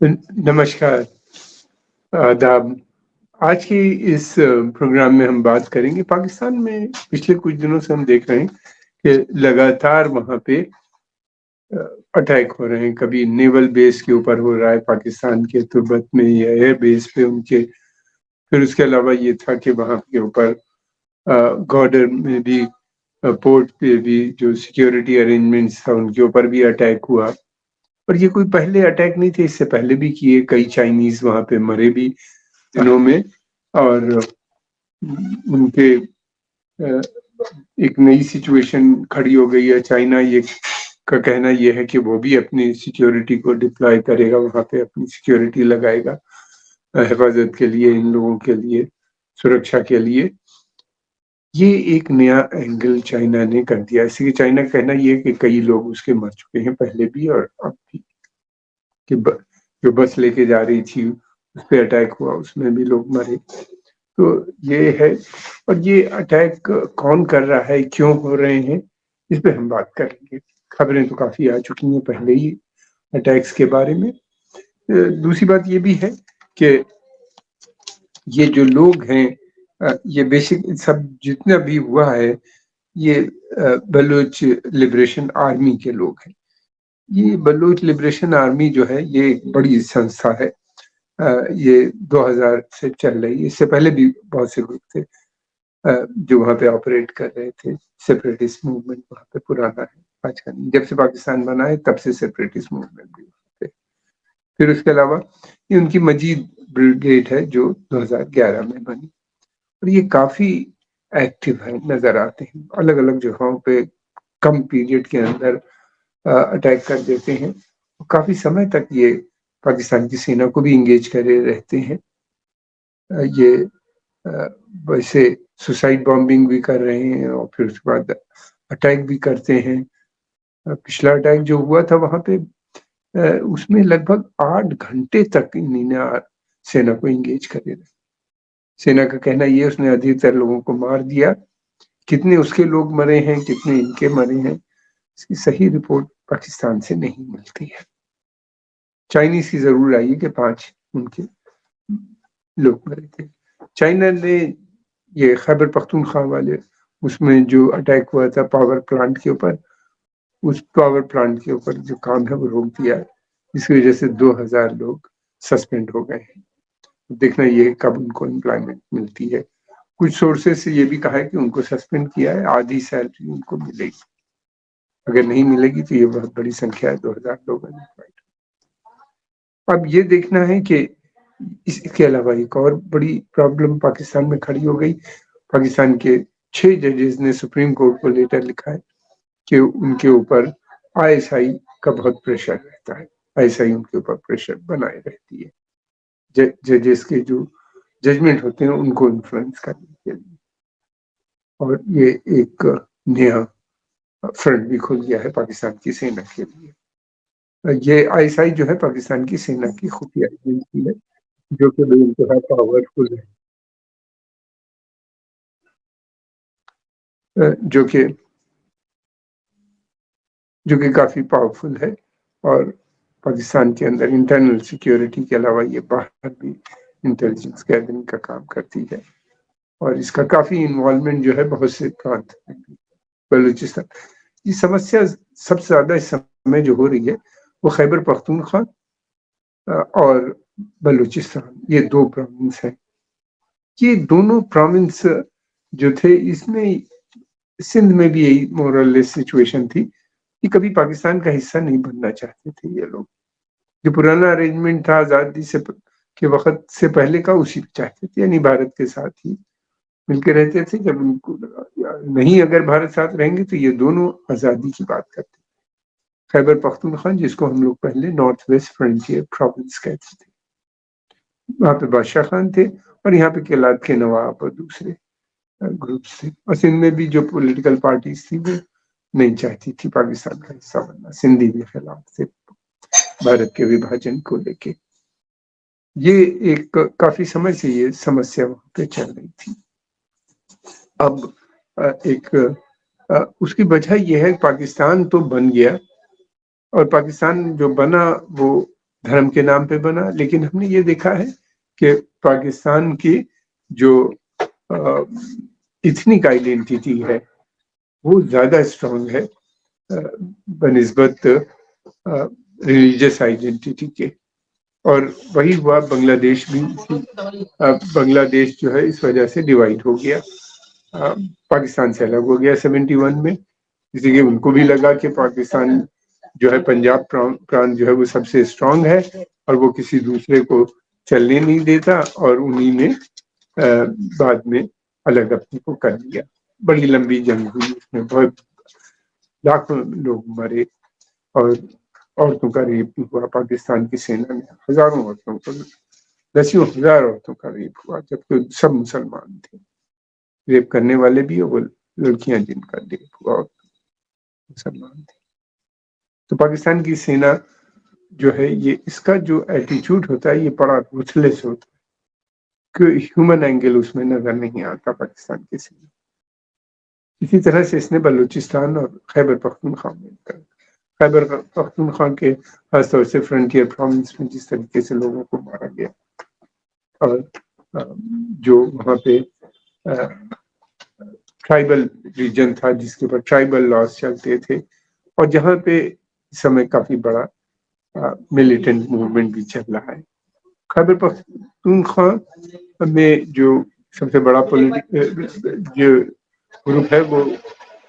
नमस्कार, आदाब। आज की इस प्रोग्राम में हम बात करेंगे पाकिस्तान में पिछले कुछ दिनों से हम देख रहे हैं कि लगातार वहाँ पे अ, अटैक हो रहे हैं। कभी नेवल बेस के ऊपर हो रहा है पाकिस्तान के तुर्बत में या एयर बेस पे उनके। फिर उसके अलावा ये था कि वहाँ के ऊपर गॉर्डर में भी पोर्ट पे भी जो सिक्योरिटी अरेंजमेंट्स था उनके ऊपर भी अटैक हुआ। और ये कोई पहले अटैक नहीं थे, इससे पहले भी किए, कई चाइनीज वहाँ पे मरे भी दिनों में। और उनके एक नई सिचुएशन खड़ी हो गई है। चाइना ये का कहना ये है कि वो भी अपनी सिक्योरिटी को डिप्लॉय करेगा, वहाँ पे अपनी सिक्योरिटी लगाएगा हिफाजत के लिए, इन लोगों के लिए, सुरक्षा के लिए। ये एक नया एंगल चाइना ने कर दिया। इसलिए चाइना का कहना ये है कि कई लोग उसके मर चुके हैं पहले भी और अब भी। कि जो बस लेके जा रही थी उस पर अटैक हुआ, उसमें भी लोग मरे। तो ये है। और ये अटैक कौन कर रहा है, क्यों हो रहे हैं, इस पे हम बात करेंगे। खबरें तो काफी आ चुकी हैं पहले ही अटैक्स के बारे में। दूसरी बात ये भी है कि ये जो लोग हैं, ये बेसिक सब जितना भी हुआ है, ये बलूच लिबरेशन आर्मी के लोग हैं। ये बलूच लिबरेशन आर्मी जो है ये एक बड़ी संस्था है। ये 2000 से चल रही है। इससे पहले भी बहुत से ग्रुप थे जो वहाँ पे ऑपरेट कर रहे थे। सेपरेटिस्ट मूवमेंट वहाँ पे पुराना है, आज का नहीं। जब से पाकिस्तान बना है तब से सेपरेटिस्ट मूवमेंट भी वहाँ पे। फिर उसके अलावा ये उनकी मजीद ब्रिगेड है जो 2011 में बनी। और ये काफी एक्टिव है, नजर आते हैं अलग अलग जगहों पे। कम पीरियड के अंदर अटैक कर देते हैं। काफी समय तक ये पाकिस्तान की सेना को भी इंगेज करे रहते हैं। ये वैसे सुसाइड बॉम्बिंग भी कर रहे हैं और फिर उसके बाद अटैक भी करते हैं। पिछला अटैक जो हुआ था वहां पे, उसमें लगभग 8 घंटे तक इन्होंने सेना को इंगेज करे रहे। सेना का कहना ये उसने अधिकतर लोगों को मार दिया। कितने उसके लोग मरे हैं, कितने इनके मरे हैं, इसकी सही रिपोर्ट पाकिस्तान से नहीं मिलती है। चाइनीज की जरूर आई है कि 5 उनके लोग मरे थे। चाइना ने ये खैबर पख्तूनख्वा वाले उसमें जो अटैक हुआ था पावर प्लांट के ऊपर, उस पावर प्लांट के ऊपर जो काम है वो रोक दिया है, जिसकी वजह से 2000 लोग सस्पेंड हो गए हैं। देखना ये कब उनको एम्प्लॉयमेंट मिलती है। कुछ सोर्सेस से ये भी कहा है कि उनको सस्पेंड किया है, आधी सैलरी उनको मिलेगी। अगर नहीं मिलेगी तो ये बहुत बड़ी संख्या है, 2000 लोग अनएम्प्लॉयड। अब ये देखना है कि इसके अलावा एक और बड़ी प्रॉब्लम पाकिस्तान में खड़ी हो गई। पाकिस्तान के 6 जजेस ने सुप्रीम कोर्ट को लेटर लिखा है कि उनके ऊपर आईएसआई का बहुत प्रेशर रहता है। आईएसआई उनके ऊपर प्रेशर बनाए रहती है, जजेस के जो जजमेंट होते हैं उनको इन्फ्लुएंस करने के लिए। और ये एक नया फ्रंट भी खुल गया है पाकिस्तान की सेना के लिए। ये आईएसआई जो है पाकिस्तान की सेना की खुफिया एजेंसी है, जो कि बेइंतहा पावरफुल है, जो कि काफी पावरफुल है। और पाकिस्तान के अंदर इंटरनल सिक्योरिटी के अलावा ये बाहर भी इंटेलिजेंस गैदरिंग का काम करती है। और इसका काफी इन्वॉल्वमेंट जो है बहुत से प्रांत में, बलूचिस्तान। ये समस्या सबसे ज्यादा इस समय जो हो रही है वो खैबर पख्तूनख्वा और बलूचिस्तान, ये 2 प्रोविंस हैं। ये दोनों प्रोविंस जो थे, इसमें सिंध में भी यही मोरलेस सिचुएशन थी कि कभी पाकिस्तान का हिस्सा नहीं बनना चाहते थे ये लोग। जो पुराना अरेंजमेंट था आजादी से के वक्त से पहले का, उसी पे चाहते थे, यानी भारत के साथ ही मिलकर रहते थे। जब उनको लगा नहीं, अगर भारत साथ रहेंगे तो ये दोनों आजादी की बात करते। खैबर पख्तूनख्वा, जिसको हम लोग पहले नॉर्थ वेस्ट फ्रंटियर प्रोविंस कहते थे, वहां पे बादशाह खान थे और यहाँ पे केलात के नवाब और दूसरे ग्रुप्स थे। और सिंध में भी जो पॉलिटिकल पार्टीज थी वो नहीं चाहती थी पाकिस्तान का हिस्सा बनना। सिंधी भी खिलाफ थे भारत के विभाजन को लेके। ये एक काफी समय से ये समस्या वहां पे चल रही थी। अब उसकी वजह यह है, पाकिस्तान तो बन गया और पाकिस्तान जो बना वो धर्म के नाम पे बना, लेकिन हमने ये देखा है कि पाकिस्तान की जो इथनिक आइडेंटिटी है वो ज्यादा स्ट्रांग है बनिस्बत रिलीजियस आइडेंटिटी के। और वही हुआ बांग्लादेश भी। बांग्लादेश जो है इस वजह से डिवाइड हो गया, पाकिस्तान से अलग हो गया 71 में, इसलिए उनको भी लगा कि पाकिस्तान जो है पंजाब प्रांत जो है वो सबसे स्ट्रांग है और वो किसी दूसरे को चलने नहीं देता, और उन्हीं ने बाद में अलग अपने को कर लिया। बड़ी लंबी जंग हुई, उसमें बहुत लाखों लोग मरे और औरतों का रेप भी हुआ। पाकिस्तान की सेना ने हजारों औरतों को, दसियों हजार औरतों का रेप हुआ, जबकि सब मुसलमान थे। रेप करने वाले भी वो लड़कियां जिनका रेप हुआ मुसलमान थे। तो पाकिस्तान की सेना जो है ये, इसका जो एटीट्यूड होता है ये बड़ा रूथलेस होता है, कि ह्यूमन एंगल उसमें नजर नहीं आता पाकिस्तान की सेना। इसी तरह से इसने बलूचिस्तान और खैबर पख्तूनख्वा में, खैबर पख्तूनख्वा के खासतौर से फ्रंटियर प्रोविंस में जिस तरीके से लोगों को मारा गया, और जो वहाँ पे ट्राइबल रीजन था जिसके ऊपर ट्राइबल लॉज चलते थे, और जहाँ पे इस समय काफी बड़ा मिलिटेंट मूवमेंट भी चल रहा है। खैबर पख्तूनख्वा में जो सबसे बड़ा जो ग्रुप है वो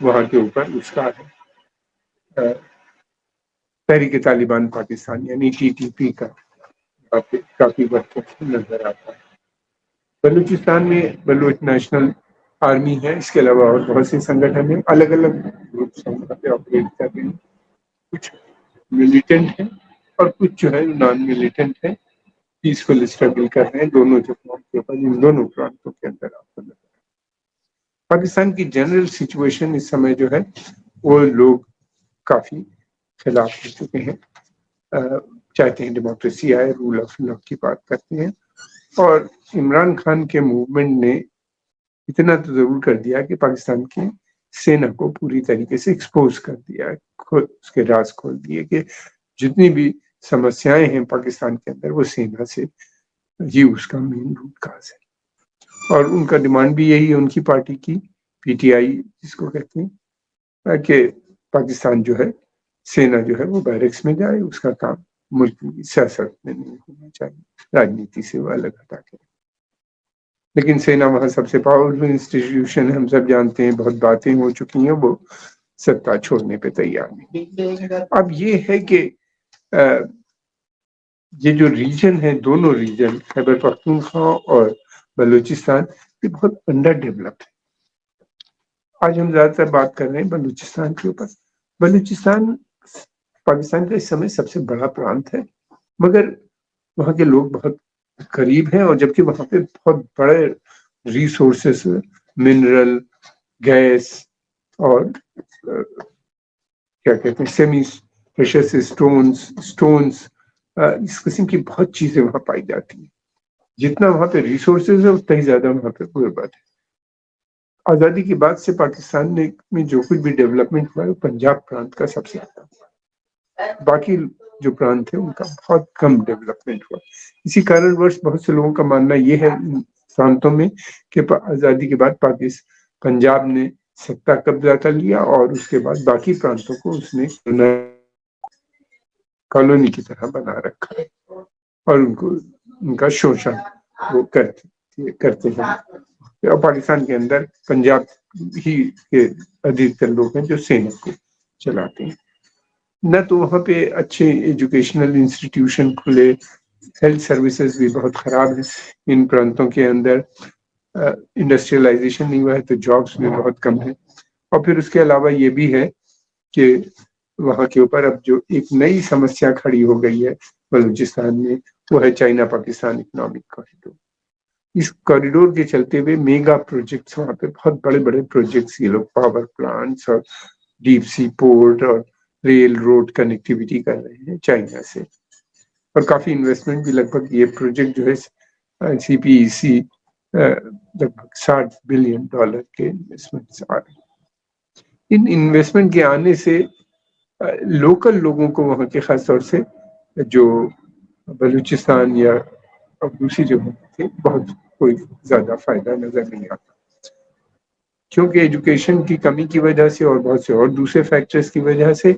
वहाँ के ऊपर उसका है तहरीक तालिबान पाकिस्तान यानी TTP का काफी वर्चस्व नजर आता है। बलूचिस्तान में बलूच नेशनल आर्मी है, इसके अलावा और बहुत से संगठन है, अलग अलग ग्रुप पे ऑपरेट कर रहे हैं। कुछ मिलिटेंट है और कुछ जो है नॉन मिलिटेंट है, पीसफुल स्ट्रगल कर रहे हैं दोनों जगहों के ऊपर, इन दोनों प्रांतों के अंदर। आपको पाकिस्तान की जनरल सिचुएशन इस समय जो है वो लोग काफी खिलाफ हो चुके हैं, चाहते हैं डेमोक्रेसी आए, रूल ऑफ लॉ की बात करते हैं। और इमरान खान के मूवमेंट ने इतना तो जरूर कर दिया कि पाकिस्तान की सेना को पूरी तरीके से एक्सपोज कर दिया, उसके राज खोल दिए कि जितनी भी समस्याएं हैं पाकिस्तान के अंदर वो सेना से ही उसका मेन रूट काज है। और उनका डिमांड भी यही है, उनकी पार्टी की PTI जिसको कहते हैं, कि पाकिस्तान जो है सेना जो है वो बैरक्स में जाए, उसका काम मुल्क की सियासत में नहीं होना चाहिए, राजनीति से वो अलग हटा के। लेकिन सेना वहां सबसे पावरफुल इंस्टीट्यूशन है, हम सब जानते हैं, बहुत बातें हो चुकी हैं, वो सत्ता छोड़ने पे तैयार नहीं। अब ये है कि ये जो रीजन है, दोनों रीजन खैबर पख्तूनख्वा और बलूचिस्तान, ये बहुत अंडर डेवलप्ड है। आज हम ज्यादातर बात कर रहे हैं बलूचिस्तान के ऊपर। बलूचिस्तान पाकिस्तान का इस समय सबसे बड़ा प्रांत है, मगर वहाँ के लोग बहुत गरीब हैं, और जबकि वहाँ पे बहुत बड़े रिसोर्सेस, मिनरल, गैस और क्या कहते हैं सेमी प्रेशियस स्टोन्स, इस किस्म की बहुत चीजें वहाँ पाई जाती हैं। जितना वहाँ पे रिसोर्सेज है उतना ही ज्यादा वहाँ पे गुर्बत है। आजादी के बाद से पाकिस्तान में जो कुछ भी डेवलपमेंट हुआ है वो पंजाब प्रांत का सबसे ज्यादा हुआ, बाकी जो प्रांत है उनका बहुत कम डेवलपमेंट हुआ। इसी कारणवश बहुत से लोगों का मानना ये है प्रांतों में कि आजादी के बाद पंजाब ने सत्ता कब्जा कर लिया और उसके बाद बाकी प्रांतों को उसने कॉलोनी की तरह बना रखा है और उनका शोषण वो करते हैं। और पाकिस्तान के अंदर पंजाब ही के अधिकतर लोग हैं जो सेना को चलाते हैं। न तो वहाँ पे अच्छे एजुकेशनल इंस्टीट्यूशन खुले, हेल्थ सर्विसेज भी बहुत खराब है इन प्रांतों के अंदर, इंडस्ट्रियलाइजेशन नहीं हुआ है तो जॉब्स भी बहुत कम है। और फिर उसके अलावा ये भी है कि वहाँ के ऊपर अब जो एक नई समस्या खड़ी हो गई है बलूचिस्तान में, वो है चाइना पाकिस्तान इकोनॉमिक कॉरिडोर। इस कॉरिडोर के चलते हुए मेगा प्रोजेक्ट्स, वहाँ पे बहुत बड़े बड़े प्रोजेक्ट्स, ये लोग पावर प्लांट्स और डीप सी पोर्ट और रेल रोड कनेक्टिविटी कर रहे हैं चाइना से, और काफी इन्वेस्टमेंट भी, लगभग ये प्रोजेक्ट जो है CPEC लगभग $60 बिलियन के इन्वेस्टमेंट्स आ रहे हैं। इन इन्वेस्टमेंट के आने से लोकल लोगों को, वहाँ के खास तौर से जो बलूचिस्तान या दूसरी जगहों से बहुत कोई ज्यादा फायदा नजर नहीं आता, क्योंकि एजुकेशन की कमी की वजह से और बहुत से और दूसरे फैक्टर्स की वजह से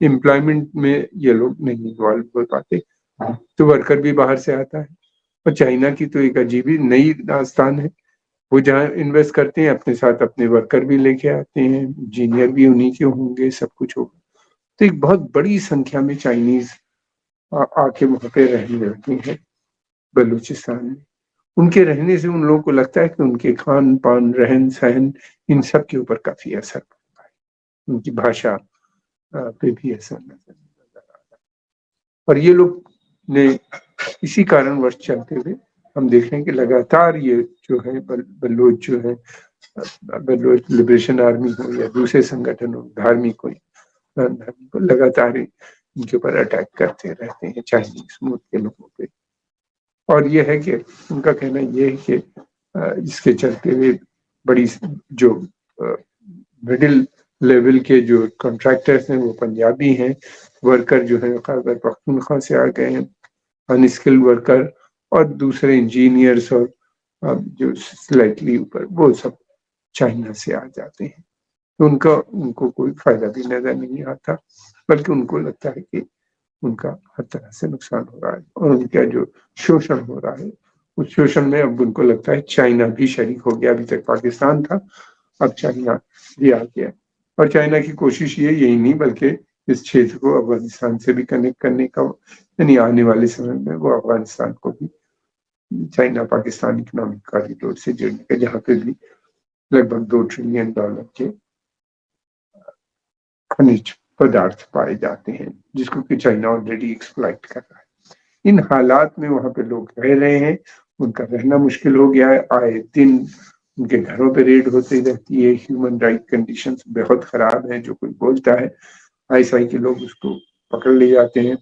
एम्प्लॉयमेंट में ये लोग नहीं इन्वॉल्व हो पाते, तो वर्कर भी बाहर से आता है। और चाइना की तो एक अजीब ही नई दास्तान है, वो जहाँ इन्वेस्ट करते हैं अपने साथ अपने वर्कर भी लेके आते हैं, इंजीनियर भी उन्हीं के होंगे, सब कुछ होगा। तो एक बहुत बड़ी संख्या में चाइनीज आके वहां पे रहने लगे हैं बलूचिस्तान में। उनके रहने से उन लोगों को लगता है कि उनके खान पान रहन सहन इन सब के ऊपर काफी असर पड़ता है, उनकी भाषा पे भी असर नजर आ रहा है। और ये लोग ने इसी कारणवश चलते हुए हम देख रहे हैं कि लगातार ये जो है बलोच जो है, बलोच लिबरेशन आर्मी हो या दूसरे संगठन हो, धार्मिक हो, लगातार इनके ऊपर अटैक करते रहते हैं चाइनीज मूल के लोगों पे। और ये है कि उनका कहना ये है कि इसके चलते हुए बड़ी जो मिडिल लेवल के जो कॉन्ट्रैक्टर्स हैं वो पंजाबी हैं, वर्कर जो है खैबर पख्तूनख्वा से आ गए हैं, अनस्किल्ड वर्कर, और दूसरे इंजीनियर्स और जो स्लाइटली ऊपर वो सब चाइना से आ जाते हैं। तो उनको कोई फायदा भी नजर नहीं आता, बल्कि उनको लगता है कि उनका हर तरह से नुकसान हो रहा है और उनका जो शोषण हो रहा है उस शोषण में अब उनको लगता है चाइना भी शरीक हो गया। अभी तक पाकिस्तान था, अब चाइना भी आ गया। और चाइना की कोशिश ये यही नहीं बल्कि इस क्षेत्र को अफगानिस्तान से भी कनेक्ट करने का, यानी आने वाले समय में वो अफगानिस्तान को भी चाइना पाकिस्तान इकोनॉमिक कॉरिडोर से जोड़ने का, जहाँ पे भी लगभग $2 ट्रिलियन के खनिज पदार्थ पाए जाते हैं, जिसको कि चाइना ऑलरेडी एक्सप्लॉइट कर रहा है। इन हालात में वहां पे लोग रह रहे हैं, उनका रहना मुश्किल हो गया है, आए दिन उनके घरों पे रेड होती रहती है, ह्यूमन राइट कंडीशंस बहुत खराब है, जो कोई बोलता है आईएसआई के लोग उसको पकड़ ले जाते हैं।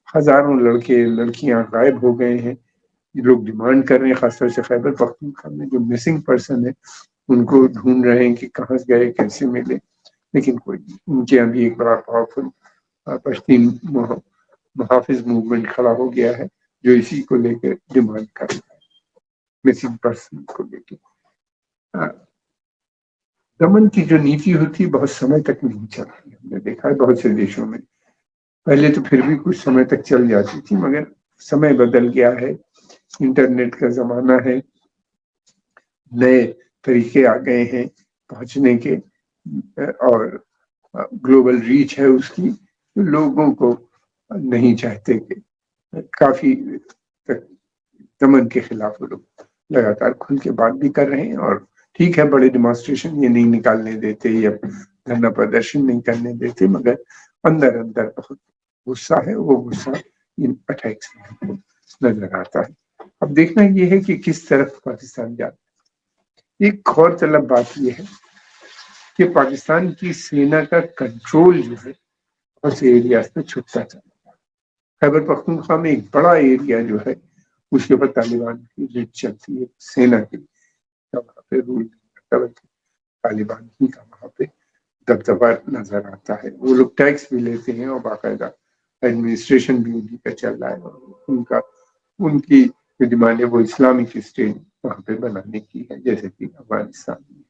हजारों लड़के लड़कियां गायब हो गए हैं, लोग डिमांड कर रहे हैं, खासतौर से खैबर पख्तूनख्वा में जो मिसिंग पर्सन है उनको ढूंढ रहे हैं कि कहाँ गए, कैसे मिले, लेकिन कोई उनके अभी एक बड़ा पावरफुल पश्तीन मुहाफिज मूवमेंट खड़ा हो गया है जो इसी को लेकर डिमांड कर रहा है, मिसिंग पर्सन को लेकर। दमन की जो नीति होती है बहुत समय तक नहीं चलती, हमने देखा है बहुत से देशों में। पहले तो फिर भी कुछ समय तक चल जाती थी, मगर समय बदल गया है, इंटरनेट का जमाना है, नए तरीके आ गए हैं पहुंचने के, और ग्लोबल रीच है उसकी, तो लोगों को नहीं चाहते कि काफी दमन के खिलाफ वो लोग लगातार खुल के बात भी कर रहे हैं। और ठीक है, बड़े डिमॉन्स्ट्रेशन ये नहीं निकालने देते या धरना प्रदर्शन नहीं करने देते, मगर अंदर अंदर बहुत गुस्सा है, वो गुस्सा इन अटैक्स में नजर आता है। अब देखना ये है कि किस तरफ पाकिस्तान जाता है। एक गौरतलब बात यह है कि पाकिस्तान की सेना का कंट्रोल जो है बहुत से एरियाज में छुटता चला गया। खैबर पख्तूनख्वा में एक बड़ा एरिया जो है उसके ऊपर तालिबान की लीड चलती है, सेना की वहां पे रूल तालिबान ही का वहां पे दबदबा नजर आता है। वो लोग टैक्स भी लेते हैं और बाकायदा एडमिनिस्ट्रेशन भी उन्हीं का चल रहा है, और उनकी जो डिमांड है वो इस्लामिक स्टेट वहां पे बनाने की है, जैसे कि अफगानिस्तान में।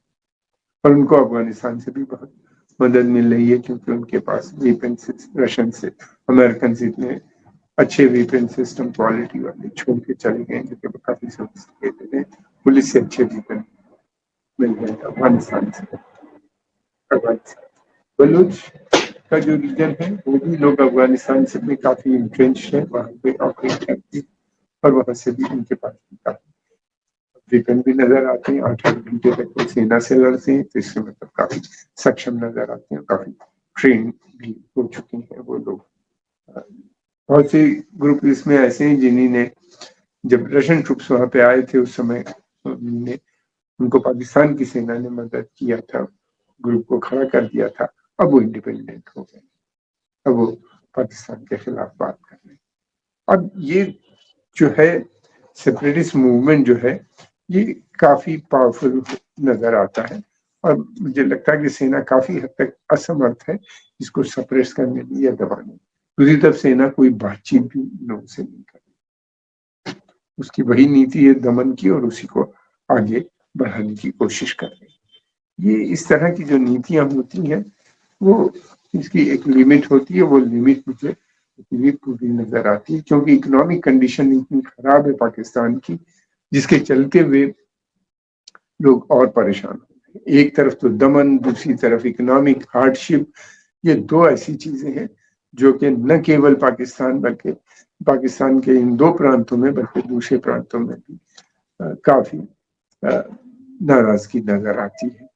और उनको अफगानिस्तान से भी बहुत मदद मिल रही है, क्योंकि उनके पास वेपन रशियन से अमेरिकन से इतने अच्छे वेपन सिस्टम क्वालिटी वाले छोड़ के चले गए जो कि काफी सोफिस्टिकेटेड है। पुलिस से अच्छे वेपन मिल गए अफगानिस्तान से। बलूच का जो रीजन है वो भी लोग अफगानिस्तान से भी काफी इंट्रेंच है, वहां पे ऑपरेट करते हैं, और वहां से भी उनके पास काफी वेपन भी नजर आते हैं। 8-8 घंटे तक वो सेना से लड़ते हैं, तो इसके मतलब काफी सक्षम नजर आते हैं, काफी ट्रेन भी हो चुके हैं वो लोग। बहुत से ग्रुप इसमें ऐसे हैं जिन्होंने जब रशियन ट्रुप्स वहां पे आए थे उस समय उनको पाकिस्तान की सेना ने मदद किया था, ग्रुप को खड़ा कर दिया था। अब वो इंडिपेंडेंट हो गए, अब वो पाकिस्तान के खिलाफ बात कर रहे हैं। अब ये जो है सेपरेटिस्ट मूवमेंट जो है ये काफी पावरफुल नजर आता है, और मुझे लगता है कि सेना काफी हद तक असमर्थ है इसको सप्रेस करने में या दबाने में। दूसरी तरफ सेना कोई बातचीत भी लोगों से नहीं कर उसकी वही नीति है दमन की, और उसी को आगे बढ़ाने की कोशिश कर रही है। ये इस तरह की जो नीतियां होती हैं वो, इसकी एक लिमिट होती है, वो लिमिट मुझे पूरी पूरी नजर आती है, क्योंकि इकोनॉमिक कंडीशन इतनी खराब है पाकिस्तान की, जिसके चलते हुए लोग और परेशान हो गए। एक तरफ तो दमन, दूसरी तरफ इकोनॉमिक हार्डशिप, ये दो ऐसी चीजें हैं जो कि न केवल पाकिस्तान बल्कि पाकिस्तान के इन दो प्रांतों में बल्कि दूसरे प्रांतों में भी काफी नाराजगी नजर आती है।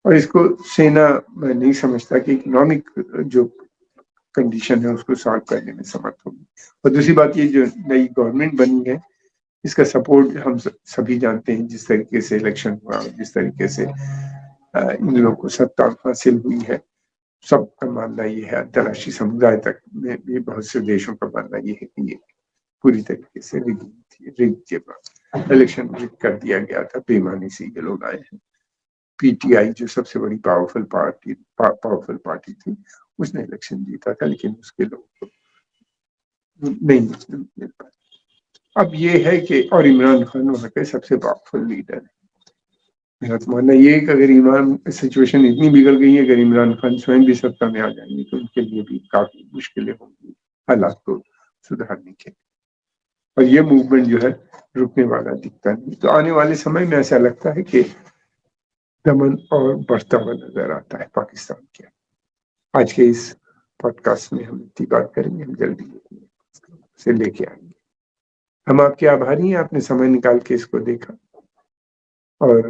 और इसको सेना, मैं नहीं समझता कि इकोनॉमिक जो कंडीशन है उसको सॉल्व करने में समर्थ होगी। और दूसरी बात, ये जो नई गवर्नमेंट बनी है इसका सपोर्ट हम सभी जानते हैं, जिस तरीके से इलेक्शन हुआ, जिस तरीके से इन लोगों को सत्ता हासिल हुई है, सबका मानना ये है, अंतर्राष्ट्रीय समुदाय तक में भी बहुत से देशों का मानना ये है कि ये पूरी तरीके से इलेक्शन रिग कर दिया गया था, बेईमानी से ये लोग आए हैं। पीटीआई जो सबसे बड़ी पावरफुल पार्टी थी, उसने इलेक्शन जीता था, लेकिन उसके लोगों को नहीं मिल पाया। अब ये है कि, और इमरान खान वहां के सबसे पावरफुल लीडर है। मेरा तो मानना ये है कि अगर इमरान सिचुएशन इतनी बिगड़ गई है, अगर इमरान खान स्वयं भी सत्ता में आ जाएंगे तो उनके लिए भी काफी मुश्किलें होंगी हालात को सुधारने के। और ये मूवमेंट जो है रुकने वाला दिखता नहीं। तो आने वाले समय में ऐसा लगता है कि दमन और बढ़ता हुआ नजर आता है पाकिस्तान के। आज के इस पॉडकास्ट में हम इतनी बात करेंगे, हम जल्दी से लेके आएंगे। हम आपके आभारी हैं, आपने समय निकाल के इसको देखा, और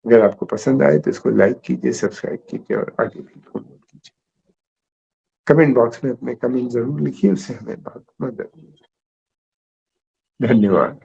अगर आपको पसंद आए तो इसको लाइक कीजिए, सब्सक्राइब कीजिए और आगे भी फॉरवर्ड कीजिए। कमेंट बॉक्स में अपने कमेंट जरूर लिखिए, उससे हमें बहुत मदद मिलेगी। धन्यवाद।